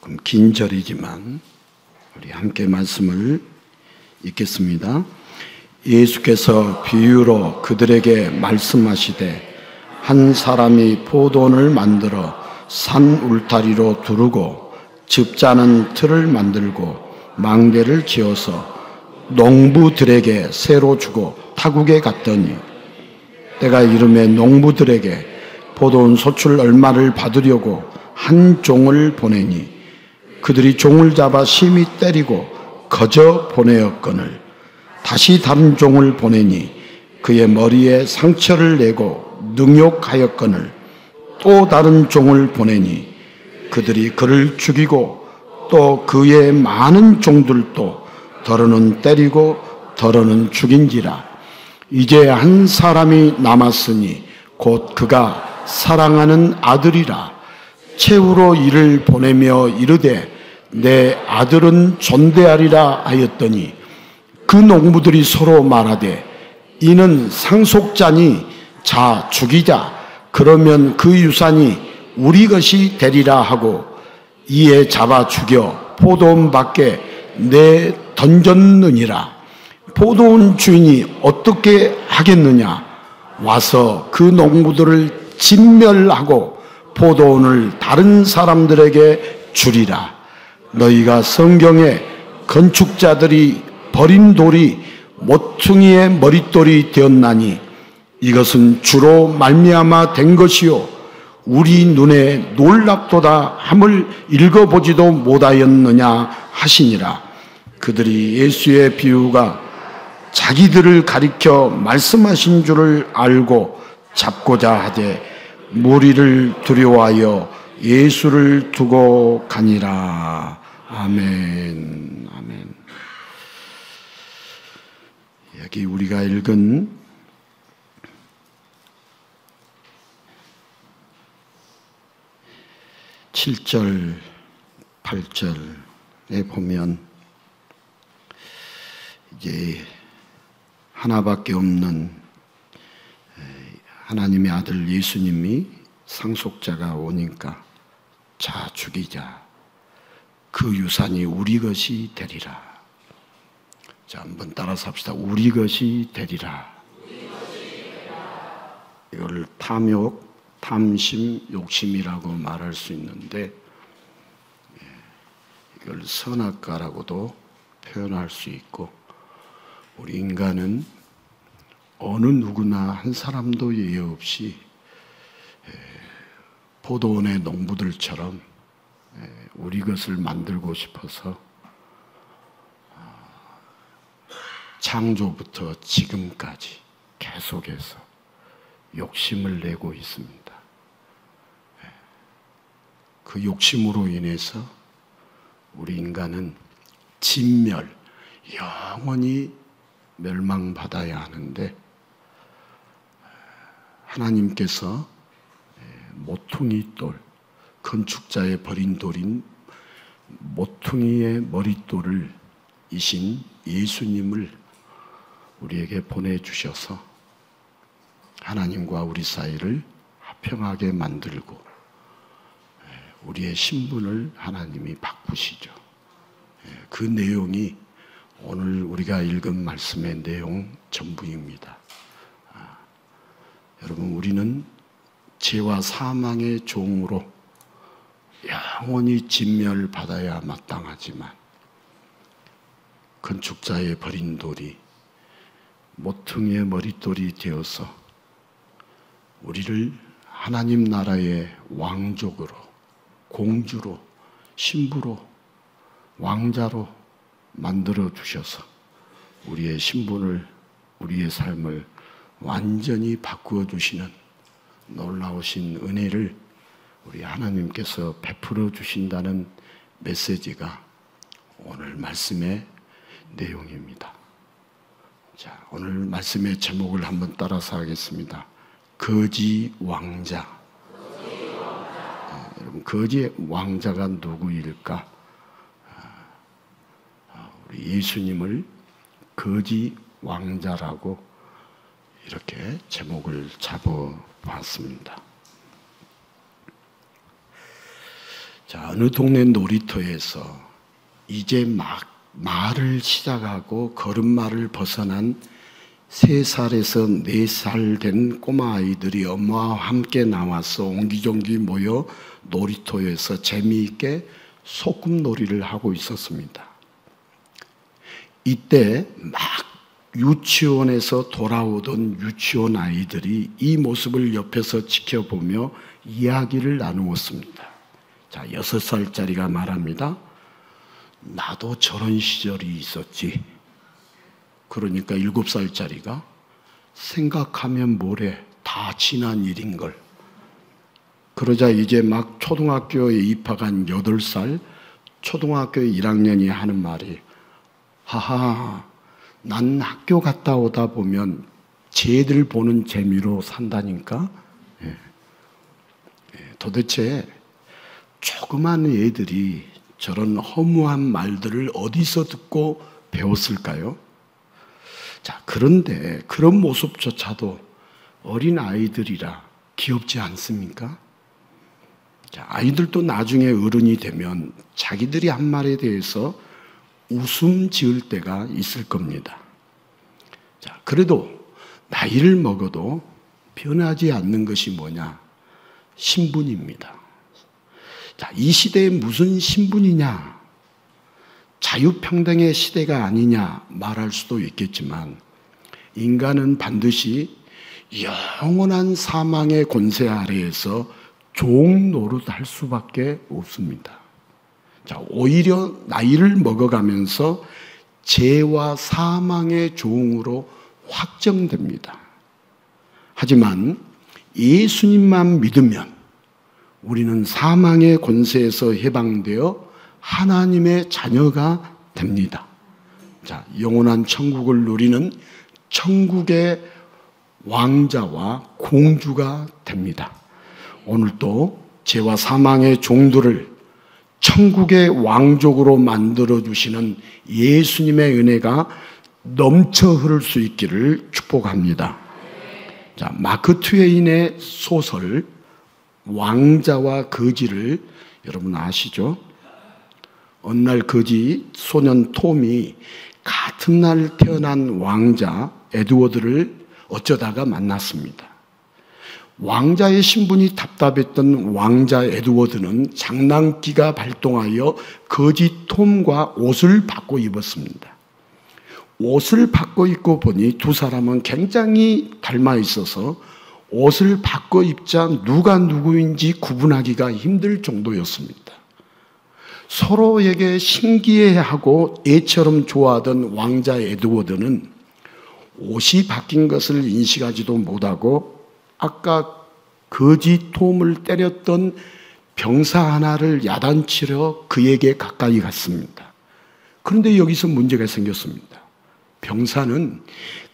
조금 긴 절이지만 우리 함께 말씀을 읽겠습니다. 예수께서 비유로 그들에게 말씀하시되 한 사람이 포도원을 만들어 산 울타리로 두르고 즙 짜는 틀을 만들고 망대를 지어서 농부들에게 새로 주고 타국에 갔더니 때가 이르매 농부들에게 포도원 소출 얼마를 받으려고 한 종을 보내니 그들이 종을 잡아 심히 때리고 거저 보내었거늘 다시 다른 종을 보내니 그의 머리에 상처를 내고 능욕하였거늘 또 다른 종을 보내니 그들이 그를 죽이고 또 그의 많은 종들도 더러는 때리고 더러는 죽인지라. 이제 한 사람이 남았으니 곧 그가 사랑하는 아들이라. 최후로 이를 보내며 이르되 내 아들은 존대하리라 하였더니 그 농부들이 서로 말하되 이는 상속자니 자 죽이자. 그러면 그 유산이 우리 것이 되리라 하고 이에 잡아 죽여 포도원 밖에 내 던졌느니라. 포도원 주인이 어떻게 하겠느냐? 와서 그 농부들을 진멸하고 포도원을 다른 사람들에게 주리라. 너희가 성경에 건축자들이 버린 돌이 모퉁이의 머릿돌이 되었나니 이것은 주로 말미암아 된 것이요 우리 눈에 놀랍도다 함을 읽어보지도 못하였느냐 하시니라. 그들이 예수의 비유가 자기들을 가리켜 말씀하신 줄을 알고 잡고자 하되 무리를 두려워하여 예수를 두고 가니라. 아멘. 아멘. 여기 우리가 읽은 7절, 8절에 보면 이제 하나밖에 없는 하나님의 아들 예수님이 상속자가 오니까 자 죽이자. 그 유산이 우리 것이 되리라. 자, 한번 따라서 합시다. 우리 것이 되리라. 이걸 탐욕, 탐심, 욕심이라고 말할 수 있는데 이걸 선악과라고도 표현할 수 있고 우리 인간은 어느 누구나 한 사람도 예외 없이 포도원의 농부들처럼 우리 것을 만들고 싶어서 창조부터 지금까지 계속해서 욕심을 내고 있습니다. 그 욕심으로 인해서 우리 인간은 진멸, 영원히 멸망받아야 하는데 하나님께서 모퉁이 돌, 건축자의 버린 돌인 모퉁이의 머릿돌을 이신 예수님을 우리에게 보내주셔서 하나님과 우리 사이를 화평하게 만들고 우리의 신분을 하나님이 바꾸시죠. 그 내용이 오늘 우리가 읽은 말씀의 내용 전부입니다. 여러분, 우리는 죄와 사망의 종으로 영원히 진멸받아야 마땅하지만 건축자의 버린 돌이 모퉁이의 머릿돌이 되어서 우리를 하나님 나라의 왕족으로, 공주로, 신부로, 왕자로 만들어 주셔서 우리의 신분을, 우리의 삶을 완전히 바꾸어 주시는 놀라우신 은혜를 우리 하나님께서 베풀어 주신다는 메시지가 오늘 말씀의 내용입니다. 자, 오늘 말씀의 제목을 한번 따라서 하겠습니다. 거지 왕자. 여러분, 거지 왕자가 누구일까? 우리 예수님을 거지 왕자라고 이렇게 제목을 잡아봤습니다. 자, 어느 동네 놀이터에서 이제 막 말을 시작하고 걸음마를 벗어난 3살에서 4살 된 꼬마 아이들이 엄마와 함께 나와서 옹기종기 모여 놀이터에서 재미있게 소꿉놀이를 하고 있었습니다. 이때 막 유치원에서 돌아오던 유치원 아이들이 이 모습을 옆에서 지켜보며 이야기를 나누었습니다. 자, 6살짜리가 말합니다. 나도 저런 시절이 있었지. 그러니까 7살짜리가 생각하면 뭐래, 다 지난 일인걸. 그러자 이제 막 초등학교에 입학한 8살 초등학교 1학년이 하는 말이, 하하, 난 학교 갔다 오다 보면 쟤들 보는 재미로 산다니까. 도대체 조그만 애들이 저런 허무한 말들을 어디서 듣고 배웠을까요? 자, 그런데 그런 모습조차도 어린 아이들이라 귀엽지 않습니까? 자, 아이들도 나중에 어른이 되면 자기들이 한 말에 대해서 웃음 지을 때가 있을 겁니다. 자, 그래도 나이를 먹어도 변하지 않는 것이 뭐냐? 신분입니다. 자, 이 시대에 무슨 신분이냐? 자유평등의 시대가 아니냐 말할 수도 있겠지만, 인간은 반드시 영원한 사망의 권세 아래에서 종 노릇할 수밖에 없습니다. 자, 오히려 나이를 먹어가면서 죄와 사망의 종으로 확정됩니다. 하지만 예수님만 믿으면 우리는 사망의 권세에서 해방되어 하나님의 자녀가 됩니다. 자, 영원한 천국을 누리는 천국의 왕자와 공주가 됩니다. 오늘도 죄와 사망의 종들을 천국의 왕족으로 만들어주시는 예수님의 은혜가 넘쳐 흐를 수 있기를 축복합니다. 자, 마크 트웨인의 소설 왕자와 거지를 여러분 아시죠? 어느 날 거지 소년 톰이 같은 날 태어난 왕자 에드워드를 어쩌다가 만났습니다. 왕자의 신분이 답답했던 왕자 에드워드는 장난기가 발동하여 거지 톰과 옷을 바꿔 입었습니다. 옷을 바꿔 입고 보니 두 사람은 굉장히 닮아 있어서 옷을 바꿔 입자 누가 누구인지 구분하기가 힘들 정도였습니다. 서로에게 신기해하고 애처럼 좋아하던 왕자 에드워드는 옷이 바뀐 것을 인식하지도 못하고 아까 거지 톰을 때렸던 병사 하나를 야단치러 그에게 가까이 갔습니다. 그런데 여기서 문제가 생겼습니다. 병사는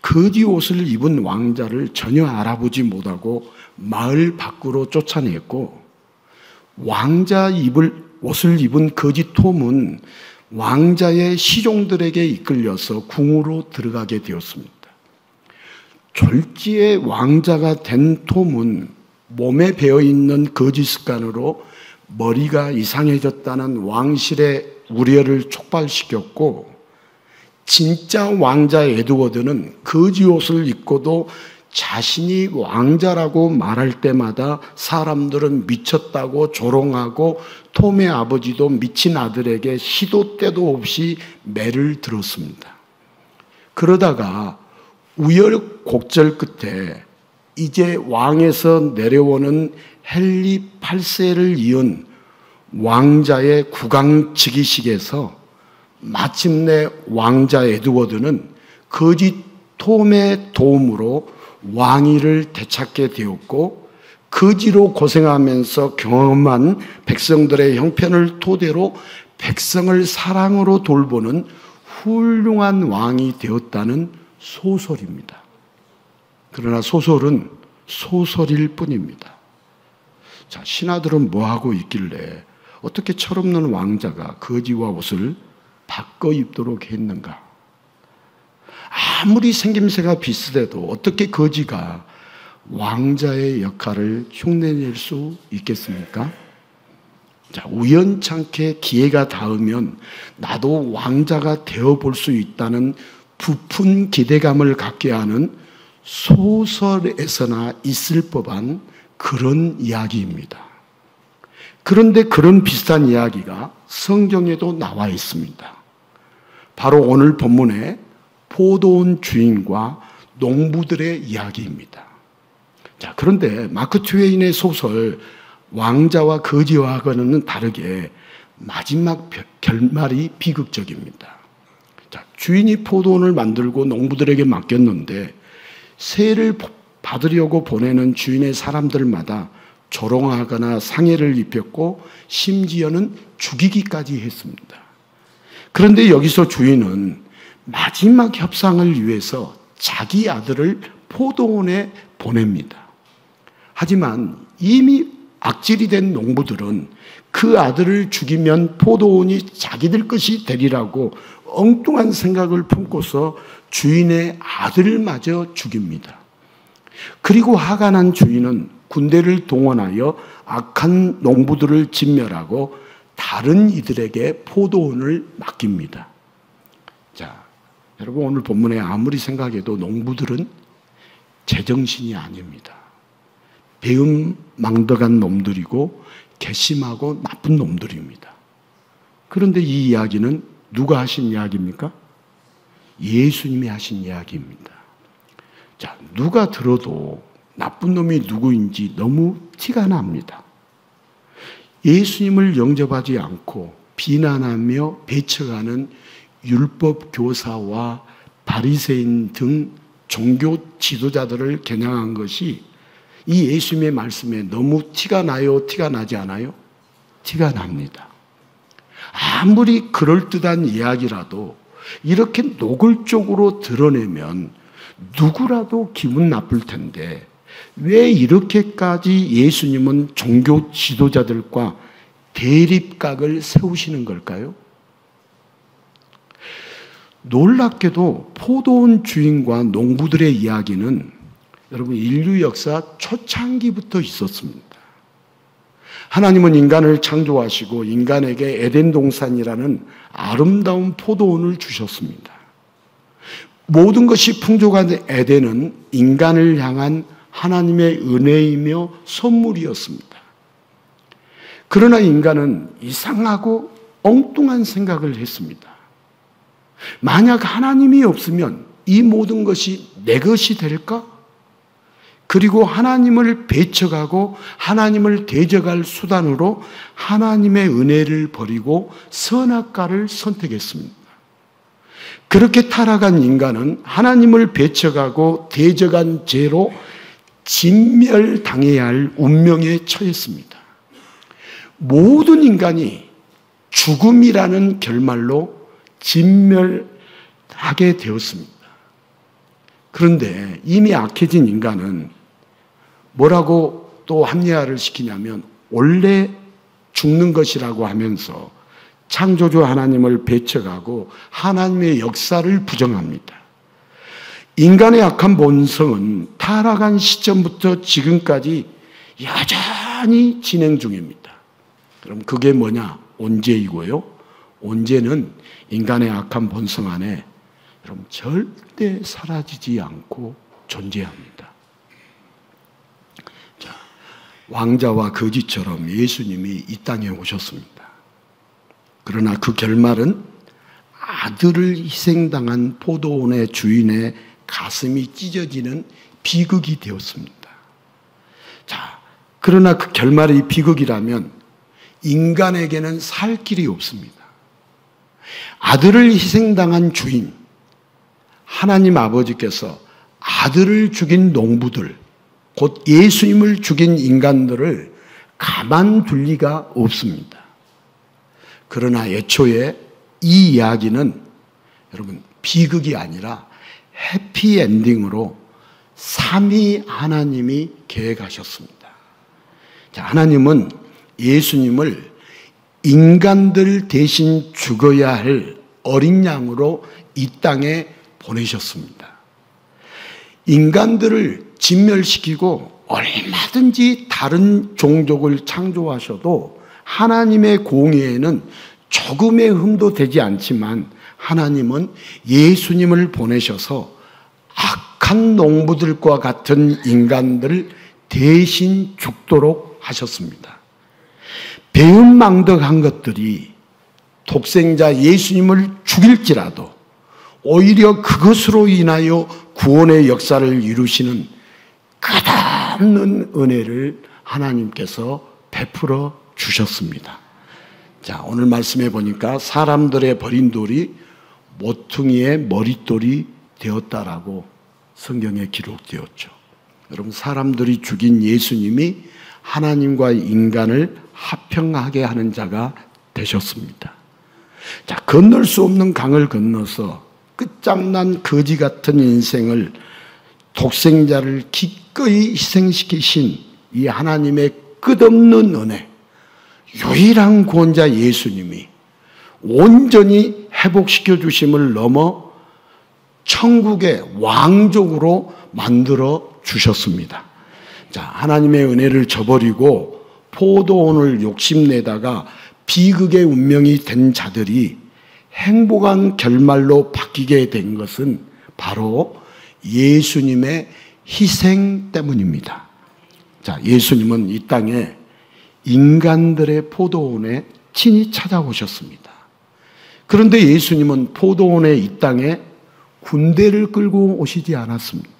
거지 옷을 입은 왕자를 전혀 알아보지 못하고 마을 밖으로 쫓아냈고, 왕자 옷을 입은 거지 톰은 왕자의 시종들에게 이끌려서 궁으로 들어가게 되었습니다. 졸지에 왕자가 된 톰은 몸에 배어있는 거지 습관으로 머리가 이상해졌다는 왕실의 우려를 촉발시켰고, 진짜 왕자 에드워드는 거지 옷을 입고도 자신이 왕자라고 말할 때마다 사람들은 미쳤다고 조롱하고 톰의 아버지도 미친 아들에게 시도 때도 없이 매를 들었습니다. 그러다가 우여곡절 끝에 이제 왕에서 내려오는 헨리 8세를 이은 왕자의 국왕직위식에서 마침내 왕자 에드워드는 거지 톰의 도움으로 왕위를 되찾게 되었고, 거지로 고생하면서 경험한 백성들의 형편을 토대로 백성을 사랑으로 돌보는 훌륭한 왕이 되었다는 소설입니다. 그러나 소설은 소설일 뿐입니다. 자, 신하들은 뭐하고 있길래 어떻게 철없는 왕자가 거지와 옷을 바꿔 입도록 했는가? 아무리 생김새가 비슷해도 어떻게 거지가 왕자의 역할을 흉내낼 수 있겠습니까? 자, 우연찮게 기회가 닿으면 나도 왕자가 되어볼 수 있다는 부푼 기대감을 갖게 하는 소설에서나 있을 법한 그런 이야기입니다. 그런데 그런 비슷한 이야기가 성경에도 나와 있습니다. 바로 오늘 본문의 포도원 주인과 농부들의 이야기입니다. 자, 그런데 마크 트웨인의 소설 왕자와 거지와는 다르게 마지막 결말이 비극적입니다. 자, 주인이 포도원을 만들고 농부들에게 맡겼는데 세를 받으려고 보내는 주인의 사람들마다 조롱하거나 상해를 입혔고 심지어는 죽이기까지 했습니다. 그런데 여기서 주인은 마지막 협상을 위해서 자기 아들을 포도원에 보냅니다. 하지만 이미 악질이 된 농부들은 그 아들을 죽이면 포도원이 자기들 것이 되리라고 엉뚱한 생각을 품고서 주인의 아들마저 죽입니다. 그리고 화가 난 주인은 군대를 동원하여 악한 농부들을 진멸하고 다른 이들에게 포도원을 맡깁니다. 자, 여러분 오늘 본문에 아무리 생각해도 농부들은 제정신이 아닙니다. 배은망덕한 놈들이고 괘씸하고 나쁜 놈들입니다. 그런데 이 이야기는 누가 하신 이야기입니까? 예수님이 하신 이야기입니다. 자, 누가 들어도 나쁜 놈이 누구인지 너무 티가 납니다. 예수님을 영접하지 않고 비난하며 배척하는 율법 교사와 바리새인 등 종교 지도자들을 겨냥한 것이 이 예수님의 말씀에 너무 티가 나요? 티가 나지 않아요? 티가 납니다. 아무리 그럴듯한 이야기라도 이렇게 노골적으로 드러내면 누구라도 기분 나쁠 텐데 왜 이렇게까지 예수님은 종교 지도자들과 대립각을 세우시는 걸까요? 놀랍게도 포도원 주인과 농부들의 이야기는 여러분 인류 역사 초창기부터 있었습니다. 하나님은 인간을 창조하시고 인간에게 에덴 동산이라는 아름다운 포도원을 주셨습니다. 모든 것이 풍족한 에덴은 인간을 향한 하나님의 은혜이며 선물이었습니다. 그러나 인간은 이상하고 엉뚱한 생각을 했습니다. 만약 하나님이 없으면 이 모든 것이 내 것이 될까? 그리고 하나님을 배척하고 하나님을 대적할 수단으로 하나님의 은혜를 버리고 선악과를 선택했습니다. 그렇게 타락한 인간은 하나님을 배척하고 대적한 죄로 진멸당해야 할 운명에 처했습니다. 모든 인간이 죽음이라는 결말로 진멸하게 되었습니다. 그런데 이미 악해진 인간은 뭐라고 또 합리화를 시키냐면 원래 죽는 것이라고 하면서 창조주 하나님을 배척하고 하나님의 역사를 부정합니다. 인간의 악한 본성은 타락한 시점부터 지금까지 여전히 진행 중입니다. 그럼 그게 뭐냐? 온죄이고요. 온죄는 인간의 악한 본성 안에 여러분 절대 사라지지 않고 존재합니다. 자, 왕자와 거지처럼 예수님이 이 땅에 오셨습니다. 그러나 그 결말은 아들을 희생당한 포도원의 주인의 가슴이 찢어지는 비극이 되었습니다. 자, 그러나 그 결말이 비극이라면 인간에게는 살 길이 없습니다. 아들을 희생당한 주인, 하나님 아버지께서 아들을 죽인 농부들, 곧 예수님을 죽인 인간들을 가만둘 리가 없습니다. 그러나 애초에 이 이야기는 여러분 비극이 아니라 해피엔딩으로 삼위 하나님이 계획하셨습니다. 자, 하나님은 예수님을 인간들 대신 죽어야 할 어린 양으로 이 땅에 보내셨습니다. 인간들을 진멸시키고 얼마든지 다른 종족을 창조하셔도 하나님의 공의에는 조금의 흠도 되지 않지만 하나님은 예수님을 보내셔서 악한 농부들과 같은 인간들을 대신 죽도록 하셨습니다. 배은망덕한 것들이 독생자 예수님을 죽일지라도 오히려 그것으로 인하여 구원의 역사를 이루시는 끝없는 은혜를 하나님께서 베풀어 주셨습니다. 자, 오늘 말씀해 보니까 사람들의 버린 돌이 모퉁이의 머릿돌이 되었다라고 성경에 기록되었죠. 여러분, 사람들이 죽인 예수님이 하나님과 인간을 화평하게 하는 자가 되셨습니다. 자, 건널 수 없는 강을 건너서 끝장난 거지 같은 인생을 독생자를 기꺼이 희생시키신 이 하나님의 끝없는 은혜, 유일한 구원자 예수님이 온전히 회복시켜 주심을 넘어 천국의 왕족으로 만들어 주셨습니다. 자, 하나님의 은혜를 저버리고 포도원을 욕심내다가 비극의 운명이 된 자들이 행복한 결말로 바뀌게 된 것은 바로 예수님의 희생 때문입니다. 자, 예수님은 이 땅에 인간들의 포도원에 친히 찾아오셨습니다. 그런데 예수님은 포도원의 이 땅에 군대를 끌고 오시지 않았습니다.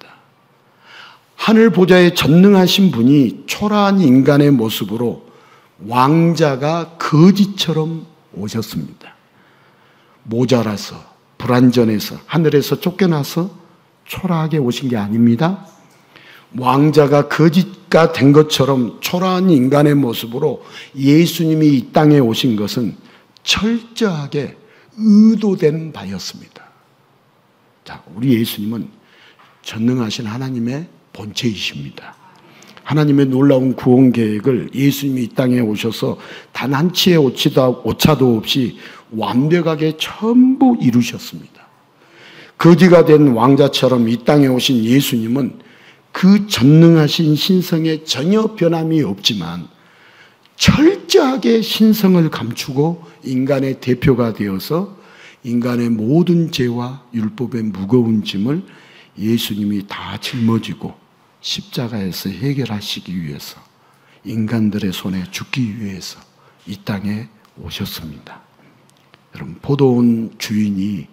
하늘 보좌에 전능하신 분이 초라한 인간의 모습으로 왕자가 거지처럼 오셨습니다. 모자라서, 불완전해서, 하늘에서 쫓겨나서 초라하게 오신 게 아닙니다. 왕자가 거지가 된 것처럼 초라한 인간의 모습으로 예수님이 이 땅에 오신 것은 철저하게 의도된 바였습니다. 자, 우리 예수님은 전능하신 하나님의 본체이십니다. 하나님의 놀라운 구원 계획을 예수님이 이 땅에 오셔서 단 한 치의 오차도 없이 완벽하게 전부 이루셨습니다. 거지가 된 왕자처럼 이 땅에 오신 예수님은 그 전능하신 신성에 전혀 변함이 없지만 철저하게 신성을 감추고 인간의 대표가 되어서 인간의 모든 죄와 율법의 무거운 짐을 예수님이 다 짊어지고 십자가에서 해결하시기 위해서 인간들의 손에 죽기 위해서 이 땅에 오셨습니다. 여러분, 포도원 주인이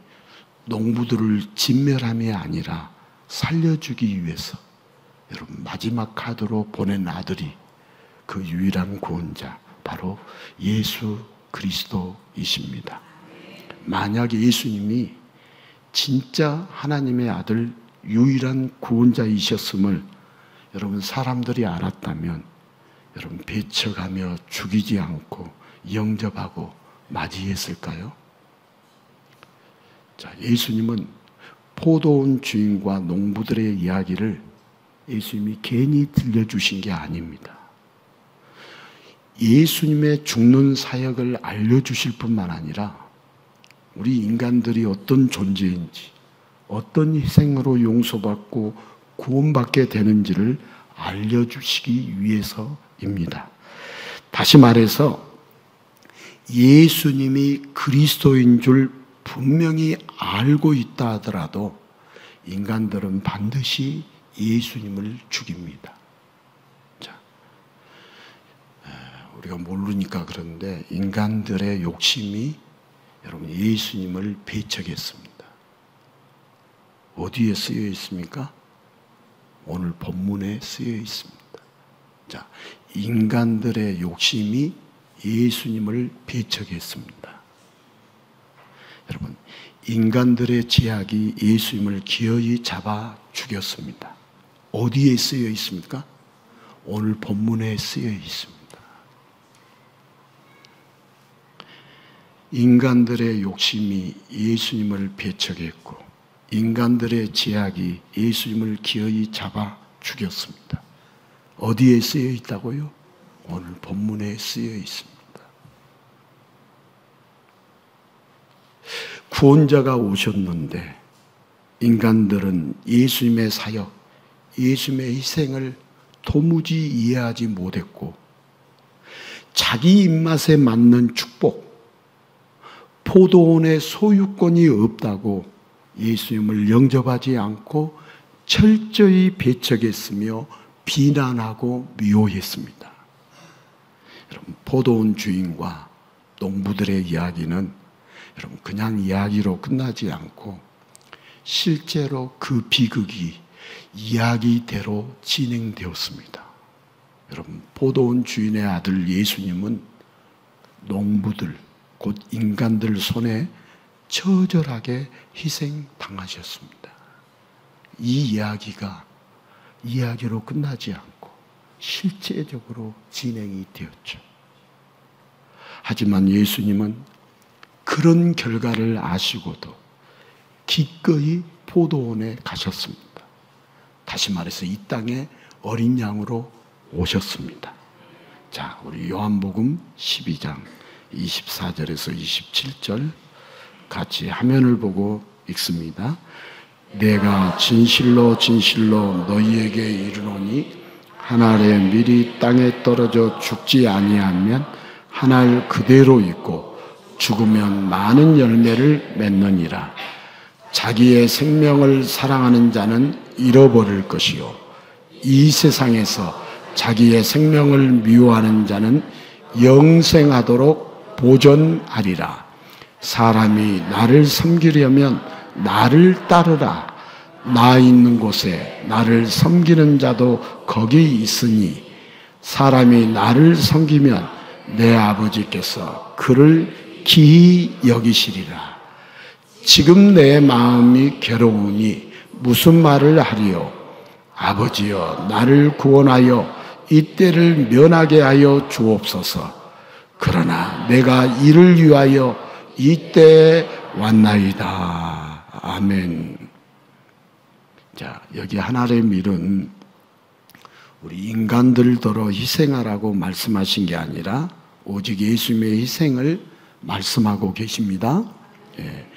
농부들을 진멸함이 아니라 살려주기 위해서 여러분 마지막 카드로 보낸 아들이 그 유일한 구원자 바로 예수 그리스도이십니다. 만약에 예수님이 진짜 하나님의 아들 유일한 구원자이셨음을 여러분 사람들이 알았다면 여러분 배척하며 죽이지 않고 영접하고 맞이했을까요? 자, 예수님은 포도원 주인과 농부들의 이야기를 예수님이 괜히 들려주신 게 아닙니다. 예수님의 죽는 사역을 알려주실 뿐만 아니라 우리 인간들이 어떤 존재인지 어떤 희생으로 용서받고 구원받게 되는지를 알려주시기 위해서입니다. 다시 말해서 예수님이 그리스도인 줄 분명히 알고 있다 하더라도 인간들은 반드시 예수님을 죽입니다. 자, 우리가 모르니까 그런데 인간들의 욕심이 여러분 예수님을 배척했습니다. 어디에 쓰여 있습니까? 오늘 본문에 쓰여 있습니다. 자, 인간들의 욕심이 예수님을 배척했습니다. 여러분, 인간들의 제약이 예수님을 기어이 잡아 죽였습니다. 어디에 쓰여 있습니까? 오늘 본문에 쓰여 있습니다. 인간들의 욕심이 예수님을 배척했고 인간들의 제약이 예수님을 기어이 잡아 죽였습니다. 어디에 쓰여 있다고요? 오늘 본문에 쓰여 있습니다. 구원자가 오셨는데 인간들은 예수님의 사역, 예수님의 희생을 도무지 이해하지 못했고 자기 입맛에 맞는 축복, 포도원의 소유권이 없다고 예수님을 영접하지 않고 철저히 배척했으며 비난하고 미워했습니다. 여러분, 포도원 주인과 농부들의 이야기는 여러분 그냥 이야기로 끝나지 않고 실제로 그 비극이 이야기대로 진행되었습니다. 여러분, 포도원 주인의 아들 예수님은 농부들, 곧 인간들 손에 처절하게 희생당하셨습니다. 이 이야기가 이야기로 끝나지 않고 실제적으로 진행이 되었죠. 하지만 예수님은 그런 결과를 아시고도 기꺼이 포도원에 가셨습니다. 다시 말해서 이 땅에 어린 양으로 오셨습니다. 자, 우리 요한복음 12장 24절에서 27절 같이 화면을 보고 읽습니다. 내가 진실로 진실로 너희에게 이르노니 한 알에 밀이 땅에 떨어져 죽지 아니하면 한 알 그대로 있고 죽으면 많은 열매를 맺느니라. 자기의 생명을 사랑하는 자는 잃어버릴 것이요 이 세상에서 자기의 생명을 미워하는 자는 영생하도록 보존하리라. 사람이 나를 섬기려면 나를 따르라. 나 있는 곳에 나를 섬기는 자도 거기 있으니 사람이 나를 섬기면 내 아버지께서 그를 기히 여기시리라. 지금 내 마음이 괴로우니 무슨 말을 하리요? 아버지여, 나를 구원하여 이 때를 면하게 하여 주옵소서. 그러나 내가 이를 위하여 이 때에 왔나이다. 아멘. 자, 여기 한 알의 밀은 우리 인간들더러 희생하라고 말씀하신 게 아니라 오직 예수님의 희생을 말씀하고 계십니다. 예.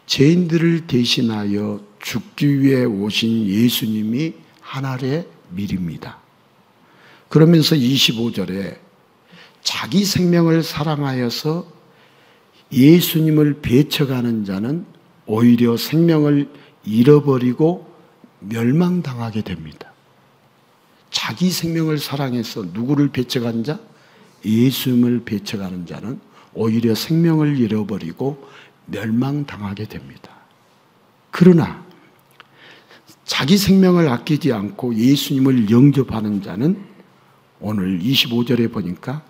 죄인들을 대신하여 죽기 위해 오신 예수님이 한 알의 밀입니다. 그러면서 25절에 자기 생명을 사랑하여서 예수님을 배척하는 자는 오히려 생명을 잃어버리고 멸망당하게 됩니다. 자기 생명을 사랑해서 누구를 배척한 자? 예수님을 배척하는 자는 오히려 생명을 잃어버리고 멸망당하게 됩니다. 그러나 자기 생명을 아끼지 않고 예수님을 영접하는 자는 오늘 25절에 보니까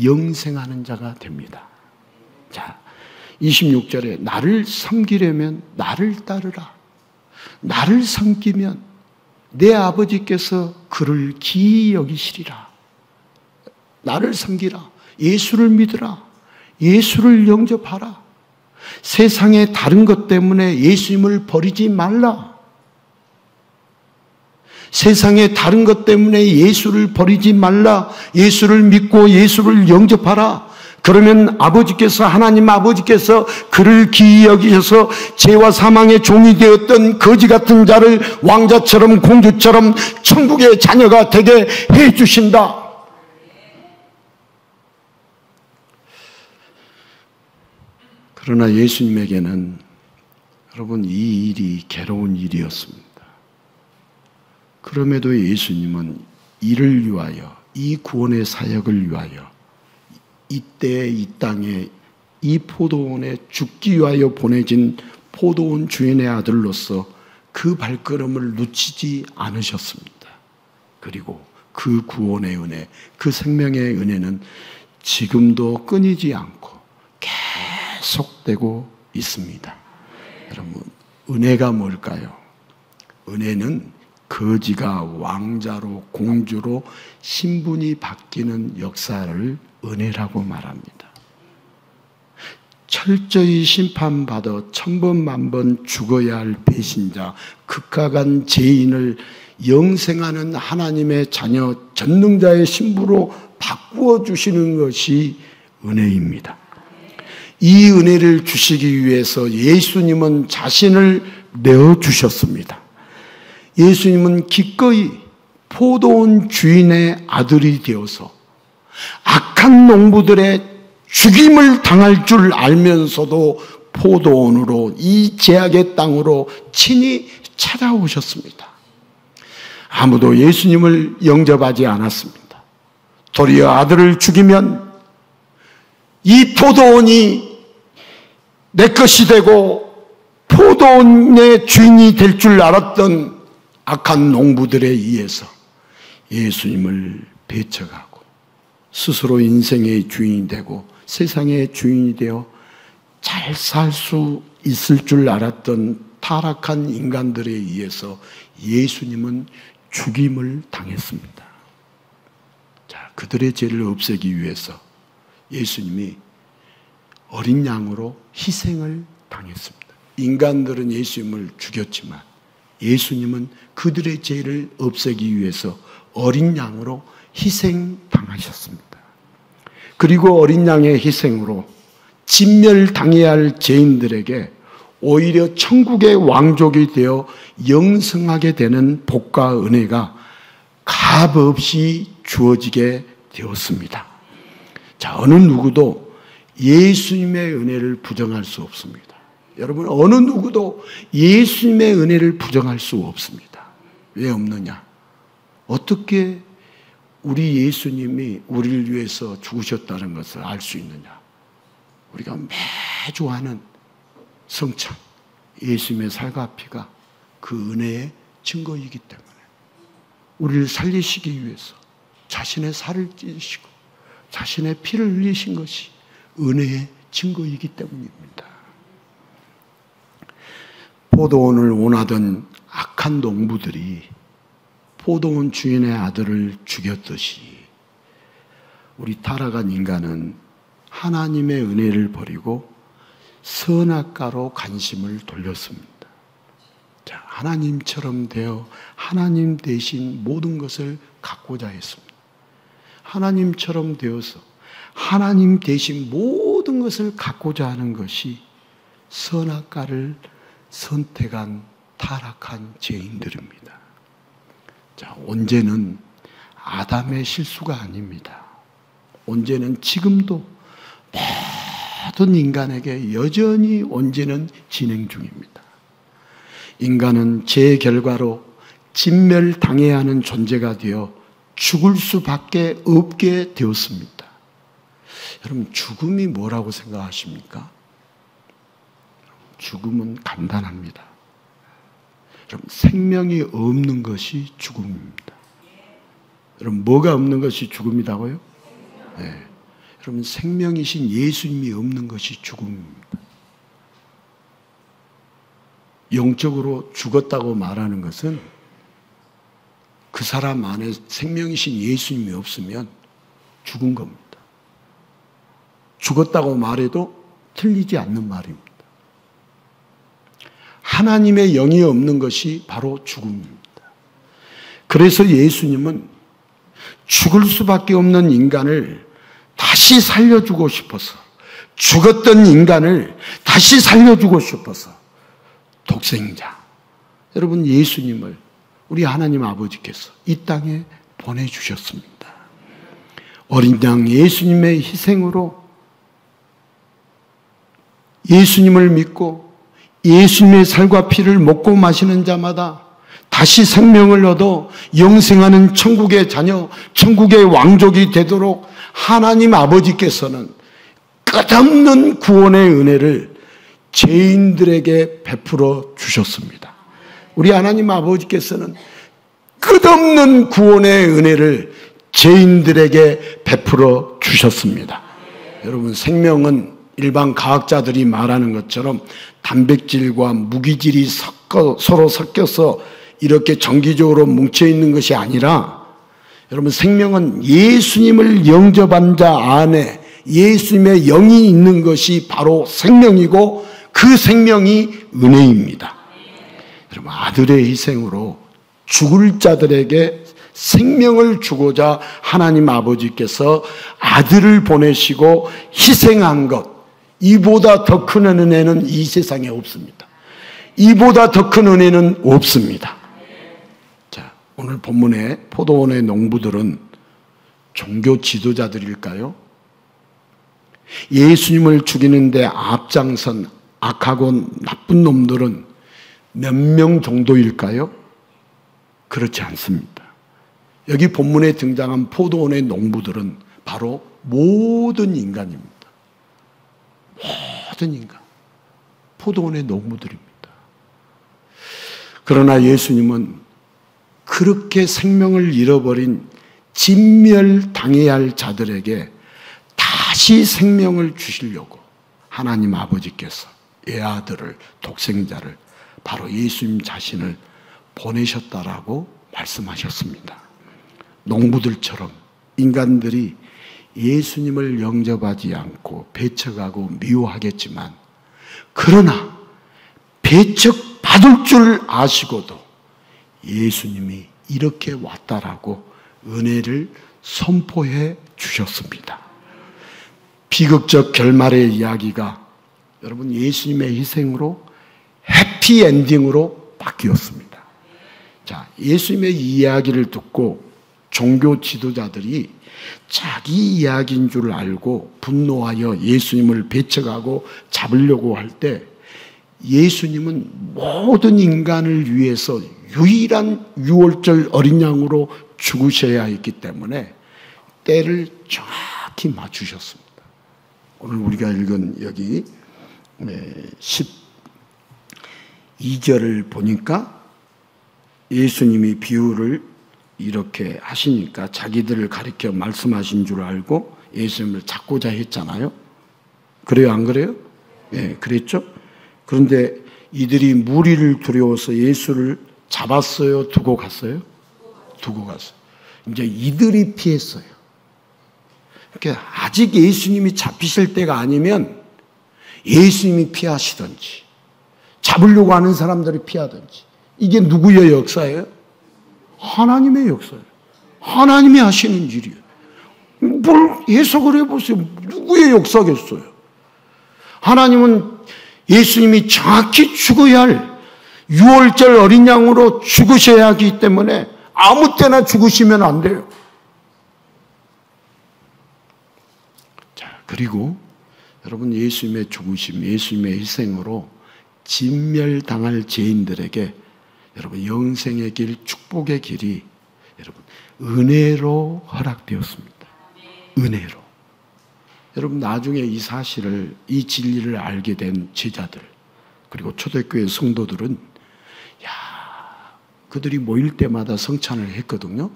영생하는 자가 됩니다. 자, 26절에 나를 섬기려면 나를 따르라. 나를 섬기면 내 아버지께서 그를 기히 여기시리라. 나를 섬기라. 예수를 믿으라. 예수를 영접하라. 세상의 다른 것 때문에 예수님을 버리지 말라. 세상의 다른 것 때문에 예수를 버리지 말라. 예수를 믿고 예수를 영접하라. 그러면 아버지께서, 하나님 아버지께서 그를 기히 여기셔서 죄와 사망의 종이 되었던 거지 같은 자를 왕자처럼 공주처럼 천국의 자녀가 되게 해 주신다. 그러나 예수님에게는 여러분 이 일이 괴로운 일이었습니다. 그럼에도 예수님은 이를 위하여, 이 구원의 사역을 위하여 이때 이 땅에 이 포도원에 죽기 위하여 보내진 포도원 주인의 아들로서 그 발걸음을 놓치지 않으셨습니다. 그리고 그 구원의 은혜, 그 생명의 은혜는 지금도 끊이지 않고 계속되고 있습니다. 여러분, 은혜가 뭘까요? 은혜는 거지가 왕자로, 공주로 신분이 바뀌는 역사를 은혜라고 말합니다. 철저히 심판받아 천번만번 죽어야 할 배신자, 극악한 죄인을 영생하는 하나님의 자녀, 전능자의 신부로 바꾸어 주시는 것이 은혜입니다. 이 은혜를 주시기 위해서 예수님은 자신을 내어주셨습니다. 예수님은 기꺼이 포도원 주인의 아들이 되어서 악한 농부들의 죽임을 당할 줄 알면서도 포도원으로, 이 제약의 땅으로 친히 찾아오셨습니다. 아무도 예수님을 영접하지 않았습니다. 도리어 아들을 죽이면 이 포도원이 내 것이 되고 포도원의 주인이 될 줄 알았던 악한 농부들에 의해서 예수님을 배척하고 스스로 인생의 주인이 되고 세상의 주인이 되어 잘 살 수 있을 줄 알았던 타락한 인간들에 의해서 예수님은 죽임을 당했습니다. 자, 그들의 죄를 없애기 위해서 예수님이 어린 양으로 희생을 당했습니다. 인간들은 예수님을 죽였지만 예수님은 그들의 죄를 없애기 위해서 어린 양으로 희생당하셨습니다. 그리고 어린 양의 희생으로 진멸당해야 할 죄인들에게 오히려 천국의 왕족이 되어 영생하게 되는 복과 은혜가 값없이 주어지게 되었습니다. 자, 어느 누구도 예수님의 은혜를 부정할 수 없습니다. 여러분, 어느 누구도 예수님의 은혜를 부정할 수 없습니다. 왜 없느냐? 어떻게 우리 예수님이 우리를 위해서 죽으셨다는 것을 알 수 있느냐? 우리가 매주 하는 성찬, 예수님의 살과 피가 그 은혜의 증거이기 때문에 우리를 살리시기 위해서 자신의 살을 찢으시고 자신의 피를 흘리신 것이 은혜의 증거이기 때문입니다. 포도원을 원하던 악한 농부들이 포도원 주인의 아들을 죽였듯이 우리 타락한 인간은 하나님의 은혜를 버리고 선악과로 관심을 돌렸습니다. 자, 하나님처럼 되어 하나님 대신 모든 것을 갖고자 했습니다. 하나님처럼 되어서 하나님 대신 모든 것을 갖고자 하는 것이 선악과를 선택한 타락한 죄인들입니다. 자, 언제는 아담의 실수가 아닙니다. 언제는 지금도 모든 인간에게 여전히 언제는 진행 중입니다. 인간은 죄의 결과로 진멸당해야 하는 존재가 되어 죽을 수밖에 없게 되었습니다. 여러분, 죽음이 뭐라고 생각하십니까? 죽음은 간단합니다. 여러분, 생명이 없는 것이 죽음입니다. 여러분, 뭐가 없는 것이 죽음이라고요? 네. 여러분, 생명이신 예수님이 없는 것이 죽음입니다. 영적으로 죽었다고 말하는 것은 그 사람 안에 생명이신 예수님이 없으면 죽은 겁니다. 죽었다고 말해도 틀리지 않는 말입니다. 하나님의 영이 없는 것이 바로 죽음입니다. 그래서 예수님은 죽을 수밖에 없는 인간을 다시 살려주고 싶어서, 죽었던 인간을 다시 살려주고 싶어서 독생자, 여러분, 예수님을 우리 하나님 아버지께서 이 땅에 보내주셨습니다. 어린 양 예수님의 희생으로 예수님을 믿고 예수님의 살과 피를 먹고 마시는 자마다 다시 생명을 얻어 영생하는 천국의 자녀, 천국의 왕족이 되도록 하나님 아버지께서는 끝없는 구원의 은혜를 죄인들에게 베풀어 주셨습니다. 우리 하나님 아버지께서는 끝없는 구원의 은혜를 죄인들에게 베풀어 주셨습니다. 여러분, 생명은 일반 과학자들이 말하는 것처럼 단백질과 무기질이 서로 섞여서 이렇게 정기적으로 뭉쳐있는 것이 아니라, 여러분, 생명은 예수님을 영접한 자 안에 예수님의 영이 있는 것이 바로 생명이고 그 생명이 은혜입니다. 여러분, 아들의 희생으로 죽을 자들에게 생명을 주고자 하나님 아버지께서 아들을 보내시고 희생한 것, 이보다 더 큰 은혜는 이 세상에 없습니다. 이보다 더 큰 은혜는 없습니다. 자, 오늘 본문의 포도원의 농부들은 종교 지도자들일까요? 예수님을 죽이는데 앞장선 악하고 나쁜 놈들은 몇 명 정도일까요? 그렇지 않습니다. 여기 본문에 등장한 포도원의 농부들은 바로 모든 인간입니다. 모든 인간. 포도원의 농부들입니다. 그러나 예수님은 그렇게 생명을 잃어버린 진멸당해야 할 자들에게 다시 생명을 주시려고 하나님 아버지께서 애아들을, 독생자를, 바로 예수님 자신을 보내셨다라고 말씀하셨습니다. 농부들처럼 인간들이 예수님을 영접하지 않고 배척하고 미워하겠지만, 그러나 배척받을 줄 아시고도 예수님이 이렇게 왔다라고 은혜를 선포해 주셨습니다. 비극적 결말의 이야기가 여러분 예수님의 희생으로 해피엔딩으로 바뀌었습니다. 자, 예수님의 이야기를 듣고 종교 지도자들이 자기 이야기인 줄 알고 분노하여 예수님을 배척하고 잡으려고 할 때, 예수님은 모든 인간을 위해서 유일한 유월절 어린 양으로 죽으셔야 했기 때문에 때를 정확히 맞추셨습니다. 오늘 우리가 읽은 여기 12절을 보니까 예수님이 비유를 이렇게 하시니까 자기들을 가리켜 말씀하신 줄 알고 예수님을 잡고자 했잖아요. 그래요, 안 그래요? 네, 그랬죠? 그런데 이들이 무리를 두려워서 예수를 잡았어요? 두고 갔어요? 두고 갔어요. 이제 이들이 피했어요. 그러니까 아직 예수님이 잡히실 때가 아니면 예수님이 피하시든지 잡으려고 하는 사람들이 피하든지, 이게 누구의 역사예요? 하나님의 역사예요. 하나님이 하시는 일이에요. 뭘 해석을 해보세요. 누구의 역사겠어요? 하나님은 예수님이 정확히 죽어야 할 유월절 어린 양으로 죽으셔야 하기 때문에 아무 때나 죽으시면 안 돼요. 자, 그리고 여러분 예수님의 죽으심, 예수님의 희생으로 진멸당할 죄인들에게 여러분 영생의 길, 축복의 길이 여러분 은혜로 허락되었습니다. 은혜로. 여러분 나중에 이 사실을, 이 진리를 알게 된 제자들 그리고 초대교회 성도들은 그들이 모일 때마다 성찬을 했거든요.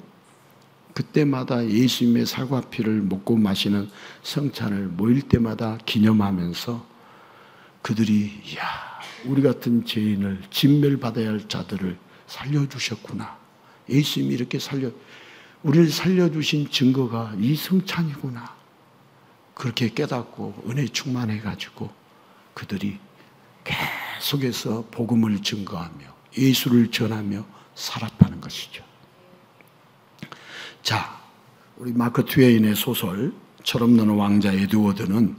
그때마다 예수님의 살과 피를 먹고 마시는 성찬을 모일 때마다 기념하면서 그들이 우리 같은 죄인을 진멸받아야 할 자들을 살려주셨구나. 예수님이 이렇게 우리를 살려주신 증거가 이 성찬이구나. 그렇게 깨닫고 은혜 충만해가지고 그들이 계속해서 복음을 증거하며 예수를 전하며 살았다는 것이죠. 자, 우리 마크 트웨인의 소설 철없는 왕자 에드워드는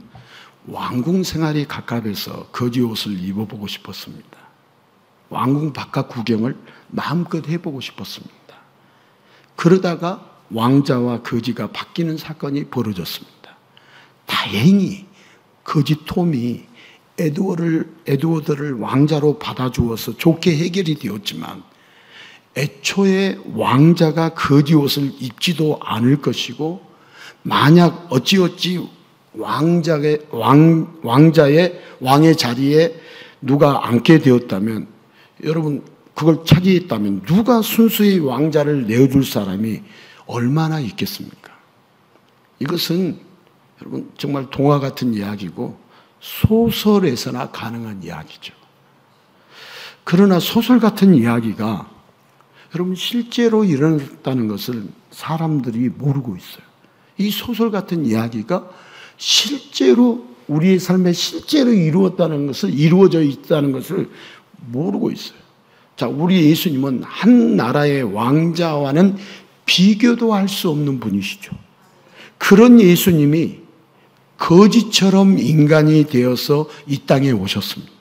왕궁 생활이 갑갑해서 거지 옷을 입어보고 싶었습니다. 왕궁 바깥 구경을 마음껏 해보고 싶었습니다. 그러다가 왕자와 거지가 바뀌는 사건이 벌어졌습니다. 다행히 거지 톰이 에드워드를 왕자로 받아주어서 좋게 해결이 되었지만, 애초에 왕자가 거지 옷을 입지도 않을 것이고, 만약 어찌어찌 왕의 자리에 누가 앉게 되었다면, 여러분 그걸 차지했다면 누가 순수히 왕자를 내어줄 사람이 얼마나 있겠습니까? 이것은 여러분 정말 동화 같은 이야기고 소설에서나 가능한 이야기죠. 그러나 소설 같은 이야기가 여러분 실제로 일어났다는 것을 사람들이 모르고 있어요. 이 소설 같은 이야기가 실제로 우리의 삶에 실제로 이루어져 있다는 것을 모르고 있어요. 자, 우리 예수님은 한 나라의 왕자와는 비교도 할 수 없는 분이시죠. 그런 예수님이 거지처럼 인간이 되어서 이 땅에 오셨습니다.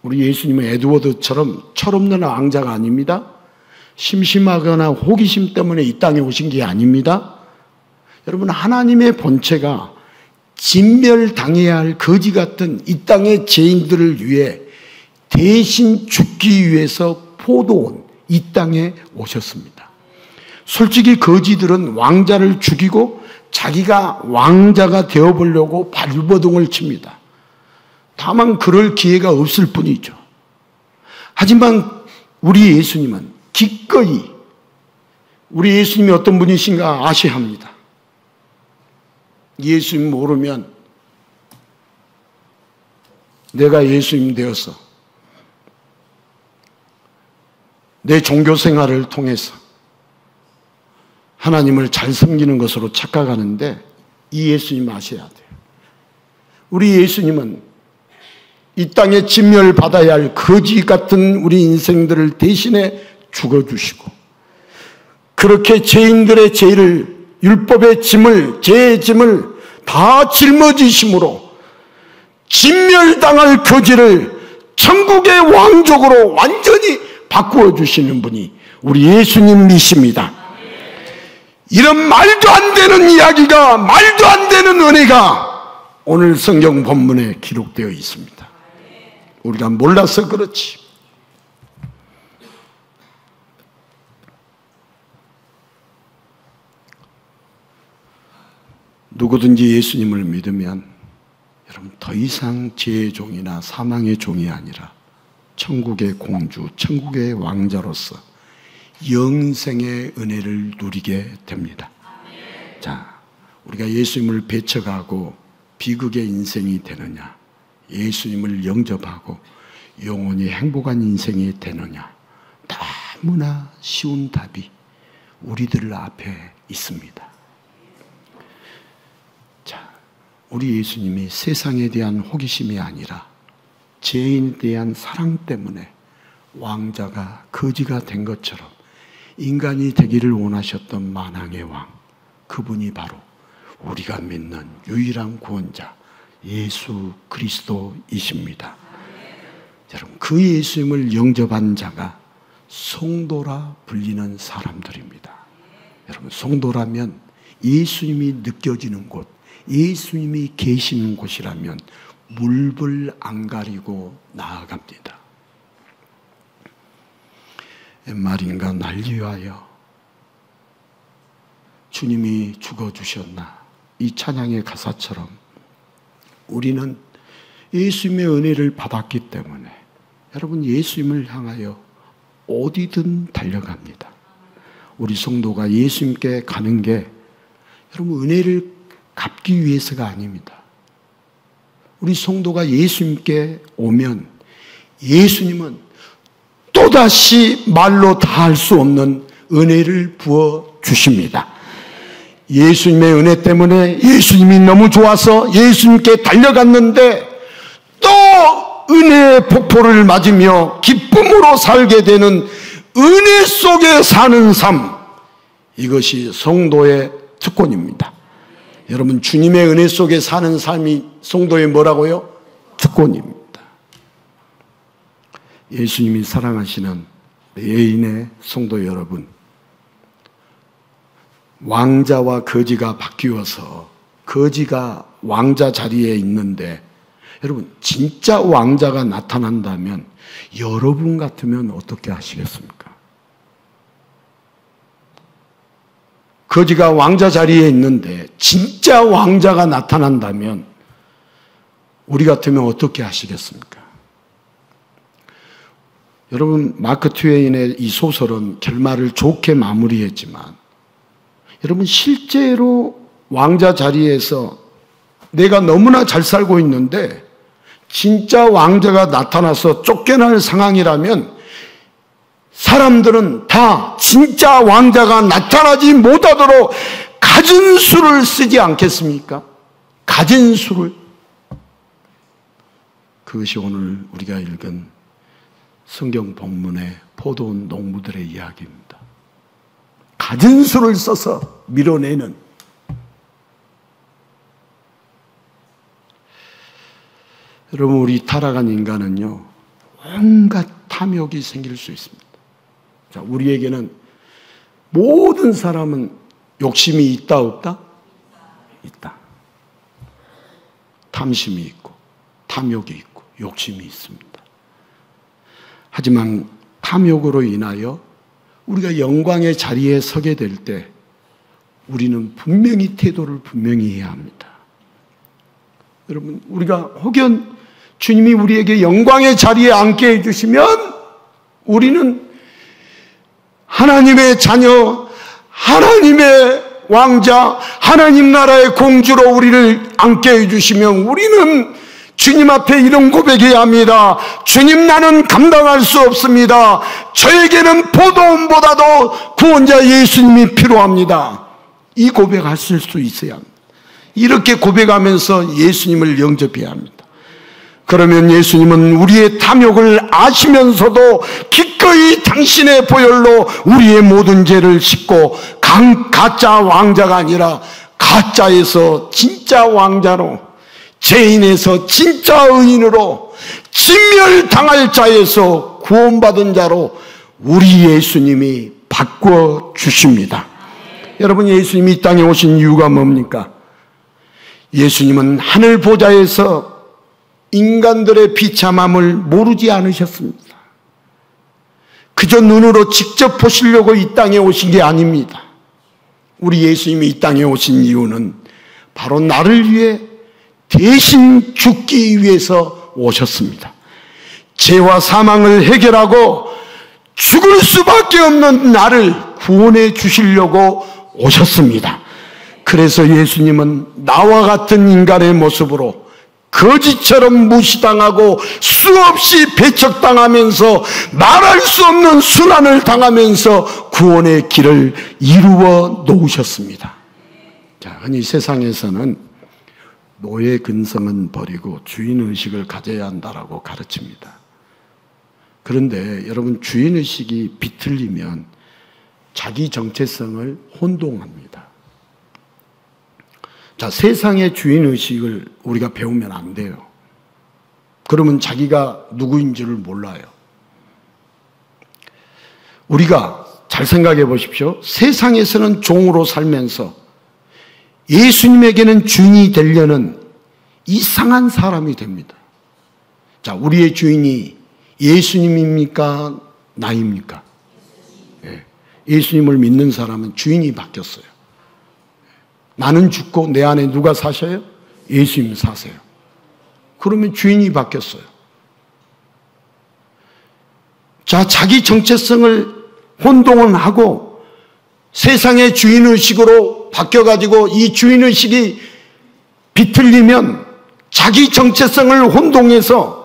우리 예수님은 에드워드처럼 철없는 왕자가 아닙니다. 심심하거나 호기심 때문에 이 땅에 오신 게 아닙니다. 여러분, 하나님의 본체가 진멸당해야 할 거지 같은 이 땅의 죄인들을 위해 대신 죽기 위해서 포도원 이 땅에 오셨습니다. 솔직히 거지들은 왕자를 죽이고 자기가 왕자가 되어보려고 발버둥을 칩니다. 다만 그럴 기회가 없을 뿐이죠. 하지만 우리 예수님은 기꺼이, 우리 예수님이 어떤 분이신가 아셔야 합니다. 예수님 모르면 내가 예수님 되어서 내 종교 생활을 통해서 하나님을 잘 섬기는 것으로 착각하는데, 이 예수님 아셔야 돼요. 우리 예수님은 이 땅에 진멸받아야 할 거지 같은 우리 인생들을 대신해 죽어주시고, 그렇게 죄인들의 죄를, 율법의 짐을, 죄의 짐을 다 짊어지심으로 진멸당할 거지를 천국의 왕족으로 완전히 바꾸어 주시는 분이 우리 예수님이십니다. 이런 말도 안 되는 이야기가, 말도 안 되는 은혜가 오늘 성경 본문에 기록되어 있습니다. 우리가 몰라서 그렇지. 누구든지 예수님을 믿으면 여러분 더 이상 죄의 종이나 사망의 종이 아니라 천국의 공주, 천국의 왕자로서 영생의 은혜를 누리게 됩니다. 자, 우리가 예수님을 배척하고 비극의 인생이 되느냐, 예수님을 영접하고 영원히 행복한 인생이 되느냐, 너무나 쉬운 답이 우리들 앞에 있습니다. 자, 우리 예수님이 세상에 대한 호기심이 아니라 죄인에 대한 사랑 때문에 왕자가 거지가 된 것처럼 인간이 되기를 원하셨던 만왕의 왕, 그분이 바로 우리가 믿는 유일한 구원자 예수 그리스도이십니다. 여러분, 그 예수님을 영접한 자가 성도라 불리는 사람들입니다. 여러분, 성도라면 예수님이 느껴지는 곳, 예수님이 계시는 곳이라면 물불 안 가리고 나아갑니다. 말인가 난리하여 주님이 죽어주셨나, 이 찬양의 가사처럼 우리는 예수님의 은혜를 받았기 때문에 여러분 예수님을 향하여 어디든 달려갑니다. 우리 성도가 예수님께 가는 게 여러분 은혜를 갚기 위해서가 아닙니다. 우리 성도가 예수님께 오면 예수님은 또다시 말로 다 할 수 없는 은혜를 부어 주십니다. 예수님의 은혜 때문에 예수님이 너무 좋아서 예수님께 달려갔는데 또 은혜의 폭포를 맞으며 기쁨으로 살게 되는 은혜 속에 사는 삶, 이것이 성도의 특권입니다. 여러분, 주님의 은혜 속에 사는 삶이 성도의 뭐라고요? 특권입니다. 예수님이 사랑하시는 예인의 성도 여러분, 왕자와 거지가 바뀌어서 거지가 왕자 자리에 있는데, 여러분 진짜 왕자가 나타난다면 여러분 같으면 어떻게 하시겠습니까? 거지가 왕자 자리에 있는데 진짜 왕자가 나타난다면 우리 같으면 어떻게 하시겠습니까? 여러분, 마크 트웨인의 이 소설은 결말을 좋게 마무리했지만 여러분 실제로 왕자 자리에서 내가 너무나 잘 살고 있는데 진짜 왕자가 나타나서 쫓겨날 상황이라면 사람들은 다 진짜 왕자가 나타나지 못하도록 갖은 수를 쓰지 않겠습니까? 갖은 수를. 그것이 오늘 우리가 읽은 성경 본문의 포도원 농부들의 이야기입니다. 갖은 수를 써서 밀어내는. 여러분, 우리 타락한 인간은요 온갖 탐욕이 생길 수 있습니다. 자, 우리에게는 모든 사람은 욕심이 있다 없다? 있다. 탐심이 있고 탐욕이 있고 욕심이 있습니다. 하지만 탐욕으로 인하여 우리가 영광의 자리에 서게 될 때 우리는 분명히 태도를 분명히 해야 합니다. 여러분, 우리가 혹연 주님이 우리에게 영광의 자리에 앉게 해주시면 우리는 하나님의 자녀, 하나님의 왕자, 하나님 나라의 공주로 우리를 앉게 해주시면 우리는 주님 앞에 이런 고백해야 합니다. 주님, 나는 감당할 수 없습니다. 저에게는 포도원보다도 구원자 예수님이 필요합니다. 이 고백하실 수 있어야 합니다. 이렇게 고백하면서 예수님을 영접해야 합니다. 그러면 예수님은 우리의 탐욕을 아시면서도 기꺼이 당신의 보혈로 우리의 모든 죄를 씻고 가짜 왕자가 아니라 가짜에서 진짜 왕자로, 죄인에서 진짜 의인으로, 진멸당할 자에서 구원받은 자로 우리 예수님이 바꿔 주십니다. 여러분, 예수님이 이 땅에 오신 이유가 뭡니까? 예수님은 하늘 보좌에서 인간들의 비참함을 모르지 않으셨습니다. 그저 눈으로 직접 보시려고 이 땅에 오신 게 아닙니다. 우리 예수님이 이 땅에 오신 이유는 바로 나를 위해 대신 죽기 위해서 오셨습니다. 죄와 사망을 해결하고 죽을 수밖에 없는 나를 구원해 주시려고 오셨습니다. 그래서 예수님은 나와 같은 인간의 모습으로 거지처럼 무시당하고 수없이 배척당하면서 말할 수 없는 순환을 당하면서 구원의 길을 이루어 놓으셨습니다. 자, 흔히 세상에서는 노예 근성은 버리고 주인의식을 가져야 한다라고 가르칩니다. 그런데 여러분, 주인의식이 비틀리면 자기 정체성을 혼동합니다. 자, 세상의 주인의식을 우리가 배우면 안 돼요. 그러면 자기가 누구인지를 몰라요. 우리가 잘 생각해 보십시오. 세상에서는 종으로 살면서 예수님에게는 주인이 되려는 이상한 사람이 됩니다. 자, 우리의 주인이 예수님입니까? 나입니까? 예. 예수님을 믿는 사람은 주인이 바뀌었어요. 나는 죽고 내 안에 누가 사셔요? 예수님 사세요. 그러면 주인이 바뀌었어요. 자, 자기 정체성을 혼동을 하고 세상의 주인의식으로 바뀌어가지고 이 주인의식이 비틀리면 자기 정체성을 혼동해서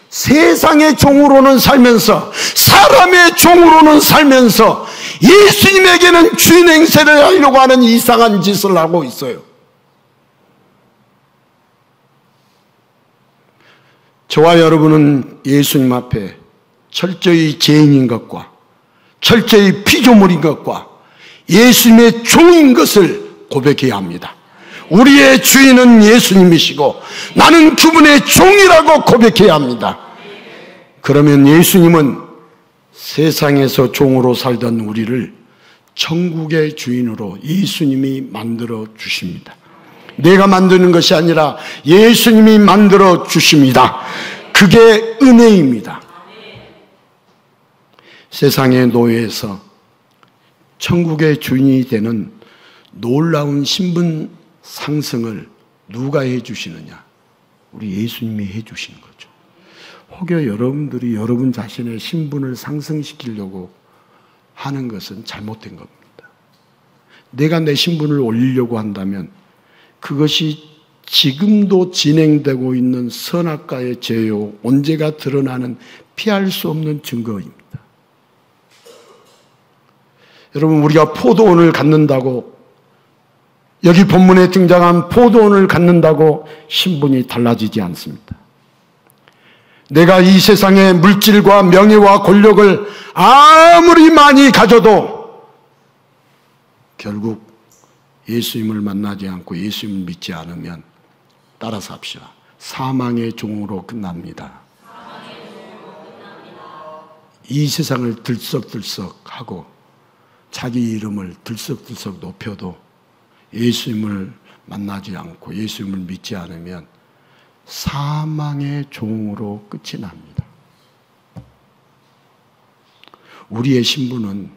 세상의 종으로는 살면서, 사람의 종으로는 살면서 예수님에게는 주인 행세를 하려고 하는 이상한 짓을 하고 있어요. 저와 여러분은 예수님 앞에 철저히 죄인인 것과 철저히 피조물인 것과 예수님의 종인 것을 고백해야 합니다. 우리의 주인은 예수님이시고 나는 그분의 종이라고 고백해야 합니다. 그러면 예수님은 세상에서 종으로 살던 우리를 천국의 주인으로 예수님이 만들어 주십니다. 내가 만드는 것이 아니라 예수님이 만들어 주십니다. 그게 은혜입니다. 세상의 노예에서 천국의 주인이 되는 놀라운 신분 상승을 누가 해주시느냐? 우리 예수님이 해주시는 거죠. 혹여 여러분들이 여러분 자신의 신분을 상승시키려고 하는 것은 잘못된 겁니다. 내가 내 신분을 올리려고 한다면 그것이 지금도 진행되고 있는 선악과의 죄요, 언제가 드러나는 피할 수 없는 증거입니다. 여러분, 우리가 포도원을 갖는다고, 여기 본문에 등장한 포도원을 갖는다고 신분이 달라지지 않습니다. 내가 이 세상의 물질과 명예와 권력을 아무리 많이 가져도 결국 예수님을 만나지 않고 예수님을 믿지 않으면, 따라서 합시다, 사망의 종으로 끝납니다. 이 세상을 들썩들썩하고 자기 이름을 들썩들썩 높여도 예수님을 만나지 않고 예수님을 믿지 않으면 사망의 종으로 끝이 납니다. 우리의 신분은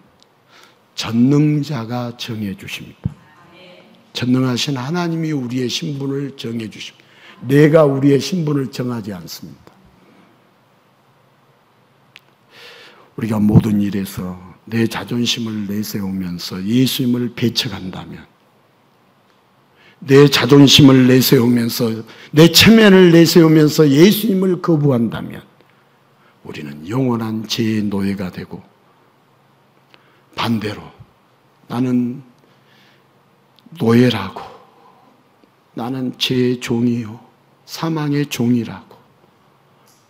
전능자가 정해 주십니다. 전능하신 하나님이 우리의 신분을 정해 주십니다. 내가 우리의 신분을 정하지 않습니다. 우리가 모든 일에서 내 자존심을 내세우면서 예수님을 배척한다면, 내 자존심을 내세우면서, 내 체면을 내세우면서 예수님을 거부한다면 우리는 영원한 죄의 노예가 되고, 반대로 나는 노예라고, 나는 죄의 종이요 사망의 종이라고,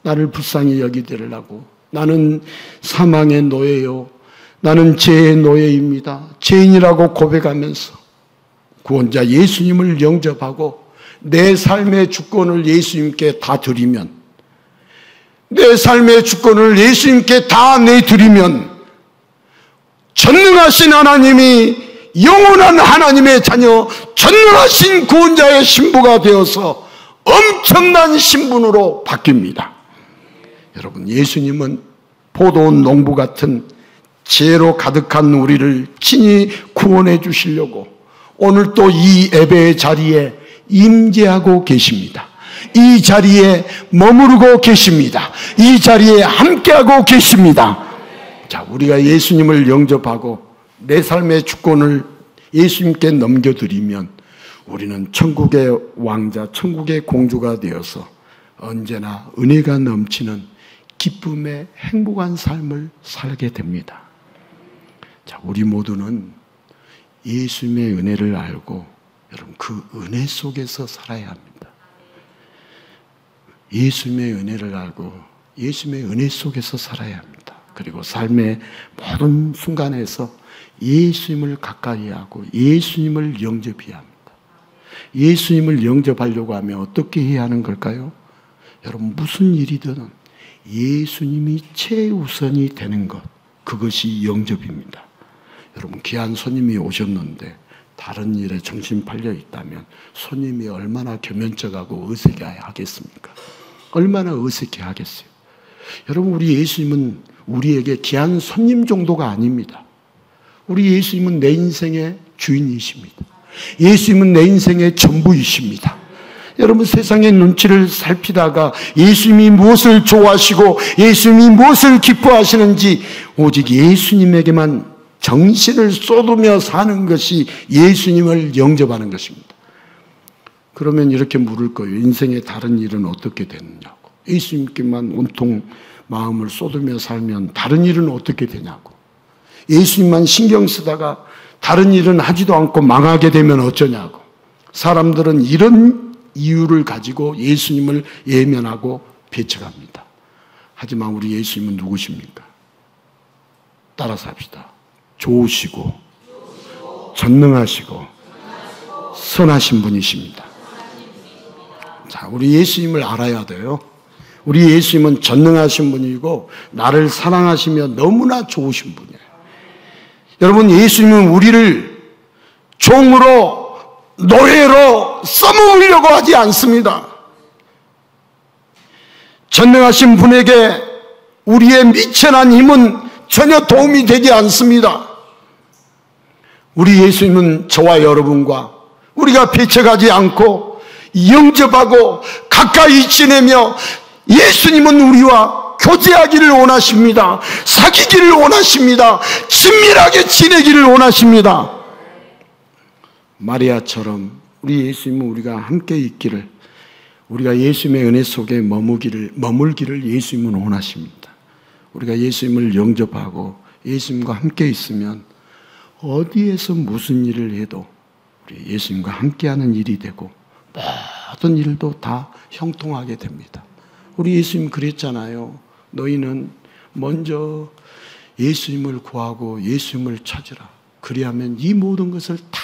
나를 불쌍히 여기더라고, 나는 사망의 노예요, 나는 죄의 노예입니다, 죄인이라고 고백하면서 구원자 예수님을 영접하고 내 삶의 주권을 예수님께 다 드리면, 내 삶의 주권을 예수님께 다 내드리면 전능하신 하나님이 영원한 하나님의 자녀, 전능하신 구원자의 신부가 되어서 엄청난 신분으로 바뀝니다. 여러분, 예수님은 포도원 농부 같은 죄로 가득한 우리를 친히 구원해 주시려고 오늘 또 이 예배의 자리에 임재하고 계십니다. 이 자리에 머무르고 계십니다. 이 자리에 함께하고 계십니다. 자, 우리가 예수님을 영접하고 내 삶의 주권을 예수님께 넘겨드리면 우리는 천국의 왕자, 천국의 공주가 되어서 언제나 은혜가 넘치는 기쁨의 행복한 삶을 살게 됩니다. 자, 우리 모두는 예수님의 은혜를 알고 여러분 그 은혜 속에서 살아야 합니다. 예수님의 은혜를 알고 예수님의 은혜 속에서 살아야 합니다. 그리고 삶의 모든 순간에서 예수님을 가까이 하고 예수님을 영접해야 합니다. 예수님을 영접하려고 하면 어떻게 해야 하는 걸까요? 여러분, 무슨 일이든 예수님이 최우선이 되는 것, 그것이 영접입니다. 여러분, 귀한 손님이 오셨는데 다른 일에 정신 팔려 있다면 손님이 얼마나 겸연쩍하고 어색해 하겠습니까? 얼마나 어색해 하겠어요? 여러분, 우리 예수님은 우리에게 귀한 손님 정도가 아닙니다. 우리 예수님은 내 인생의 주인이십니다. 예수님은 내 인생의 전부이십니다. 여러분, 세상의 눈치를 살피다가 예수님이 무엇을 좋아하시고 예수님이 무엇을 기뻐하시는지 오직 예수님에게만 정신을 쏟으며 사는 것이 예수님을 영접하는 것입니다. 그러면 이렇게 물을 거예요. 인생의 다른 일은 어떻게 되느냐고. 예수님께만 온통 마음을 쏟으며 살면 다른 일은 어떻게 되냐고. 예수님만 신경 쓰다가 다른 일은 하지도 않고 망하게 되면 어쩌냐고. 사람들은 이런 이유를 가지고 예수님을 예면하고 배척합니다. 하지만 우리 예수님은 누구십니까? 따라서 합시다. 좋으시고 전능하시고 선하신 분이십니다. 자, 우리 예수님을 알아야 돼요. 우리 예수님은 전능하신 분이고 나를 사랑하시며 너무나 좋으신 분이에요. 여러분, 예수님은 우리를 종으로 노예로 써먹으려고 하지 않습니다. 전능하신 분에게 우리의 미천한 힘은 전혀 도움이 되지 않습니다. 우리 예수님은 저와 여러분과 우리가 배척하지 않고 영접하고 가까이 지내며 예수님은 우리와 교제하기를 원하십니다. 사귀기를 원하십니다. 친밀하게 지내기를 원하십니다. 마리아처럼 우리 예수님은 우리가 함께 있기를, 우리가 예수님의 은혜 속에 머물기를 예수님은 원하십니다. 우리가 예수님을 영접하고 예수님과 함께 있으면 어디에서 무슨 일을 해도 우리 예수님과 함께하는 일이 되고 모든 일도 다 형통하게 됩니다. 우리 예수님 그랬잖아요. 너희는 먼저 예수님을 구하고 예수님을 찾으라. 그리하면 이 모든 것을 다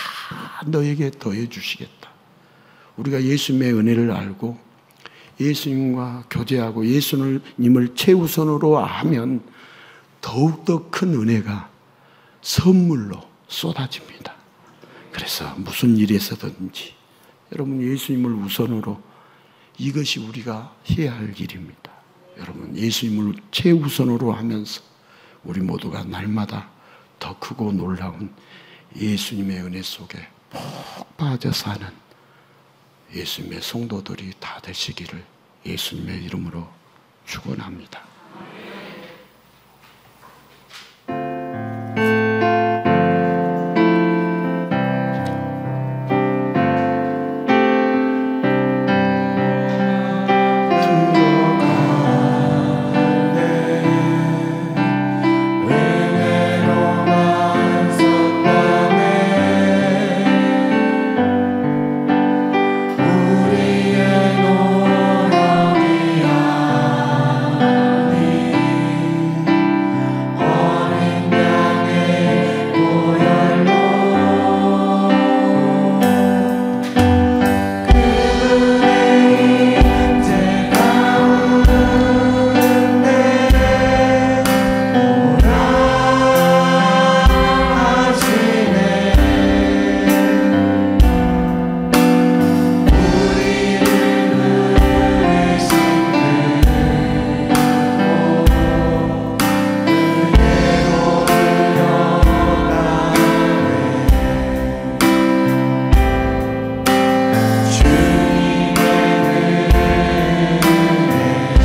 너에게 더해 주시겠다. 우리가 예수님의 은혜를 알고 예수님과 교제하고 예수님을 최우선으로 하면 더욱더 큰 은혜가 선물로 쏟아집니다. 그래서 무슨 일에서든지 여러분, 예수님을 우선으로, 이것이 우리가 해야 할 일입니다. 여러분, 예수님을 최우선으로 하면서 우리 모두가 날마다 더 크고 놀라운 예수님의 은혜 속에 푹 빠져 사는 예수님의 성도들이 다 되시기를 예수님의 이름으로 축원합니다.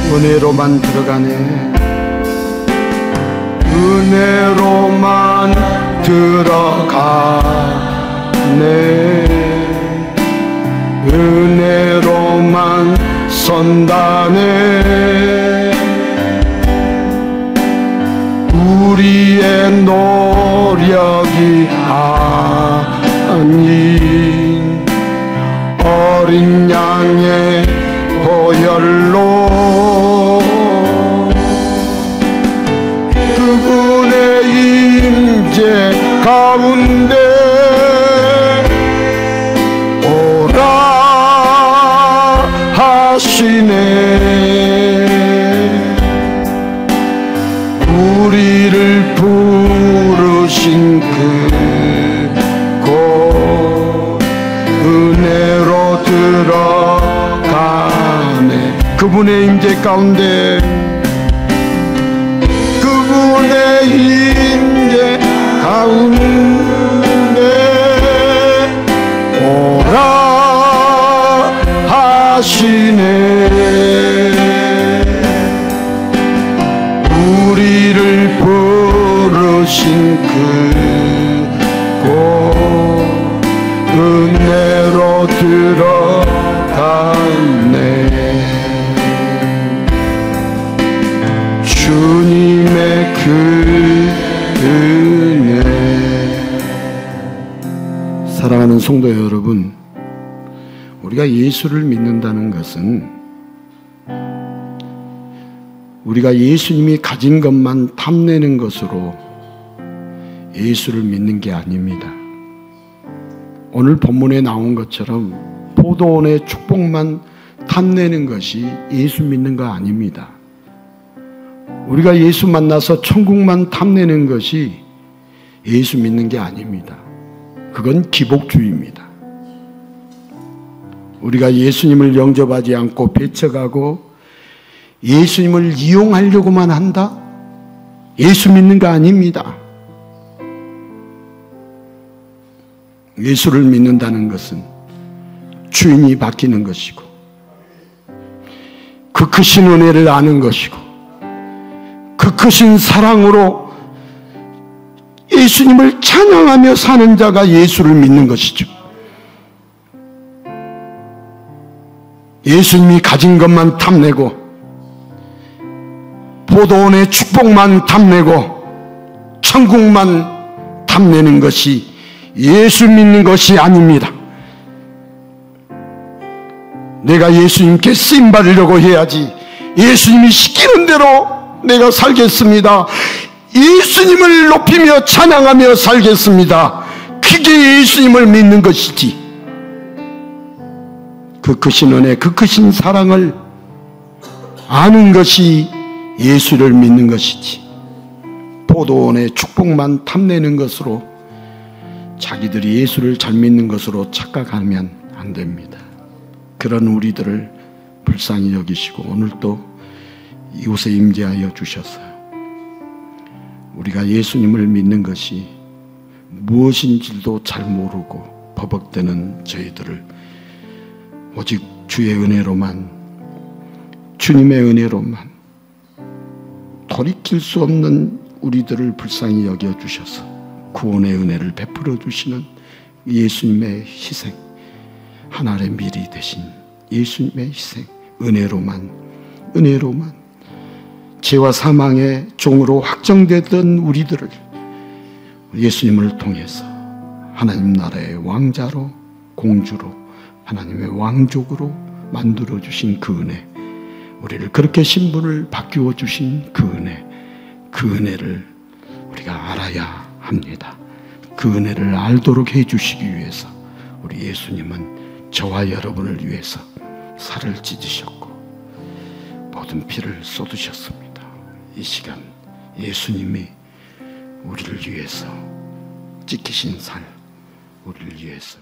은혜로만 들어가네. 은혜로만 들어가네. 은혜로만 선다네. 우리의 노력이 아닌 어린 양의 보혈로 그분의 임재 가운데 오라 하시네. 우리를 부르신 그곳 은혜로 들어가네. 그분의 임재 가운데, 그분의 임재 가운데 오라 하시네. 우리를 부르신 그곳 은혜로 들어가네. 주님의 그 은혜. 사랑하는 성도 여러분, 우리가 예수를 믿는다는 것은 우리가 예수님이 가진 것만 탐내는 것으로 예수를 믿는 게 아닙니다. 오늘 본문에 나온 것처럼 포도원의 축복만 탐내는 것이 예수 믿는 거 아닙니다. 우리가 예수 만나서 천국만 탐내는 것이 예수 믿는 게 아닙니다. 그건 기복주의입니다. 우리가 예수님을 영접하지 않고 배척하고 예수님을 이용하려고만 한다? 예수 믿는 거 아닙니다. 예수를 믿는다는 것은 주인이 바뀌는 것이고 그 크신 은혜를 아는 것이고 그 크신 사랑으로 예수님을 찬양하며 사는 자가 예수를 믿는 것이죠. 예수님이 가진 것만 탐내고 포도원의 축복만 탐내고 천국만 탐내는 것이 예수 믿는 것이 아닙니다. 내가 예수님께 쓰임 받으려고 해야지. 예수님이 시키는 대로 내가 살겠습니다. 예수님을 높이며 찬양하며 살겠습니다. 그게 예수님을 믿는 것이지. 그 크신 은혜, 그 크신 사랑을 아는 것이 예수를 믿는 것이지. 포도원의 축복만 탐내는 것으로 자기들이 예수를 잘 믿는 것으로 착각하면 안 안 됩니다. 그런 우리들을 불쌍히 여기시고 오늘 또 이곳에 임재하여 주셨어요. 우리가 예수님을 믿는 것이 무엇인지도 잘 모르고 버벅대는 저희들을 오직 주의 은혜로만, 주님의 은혜로만, 돌이킬 수 없는 우리들을 불쌍히 여겨주셔서 구원의 은혜를 베풀어 주시는 예수님의 희생, 하늘의 미리 되신 예수님의 희생, 은혜로만 죄와 사망의 종으로 확정되던 우리들을 예수님을 통해서 하나님 나라의 왕자로, 공주로, 하나님의 왕족으로 만들어 주신 그 은혜, 우리를 그렇게 신분을 바뀌어 주신 그 은혜를 우리가 알아야 합니다. 그 은혜를 알도록 해주시기 위해서 우리 예수님은 저와 여러분을 위해서 살을 찢으셨고 모든 피를 쏟으셨습니다. 이 시간 예수님이 우리를 위해서 찢기신 살, 우리를 위해서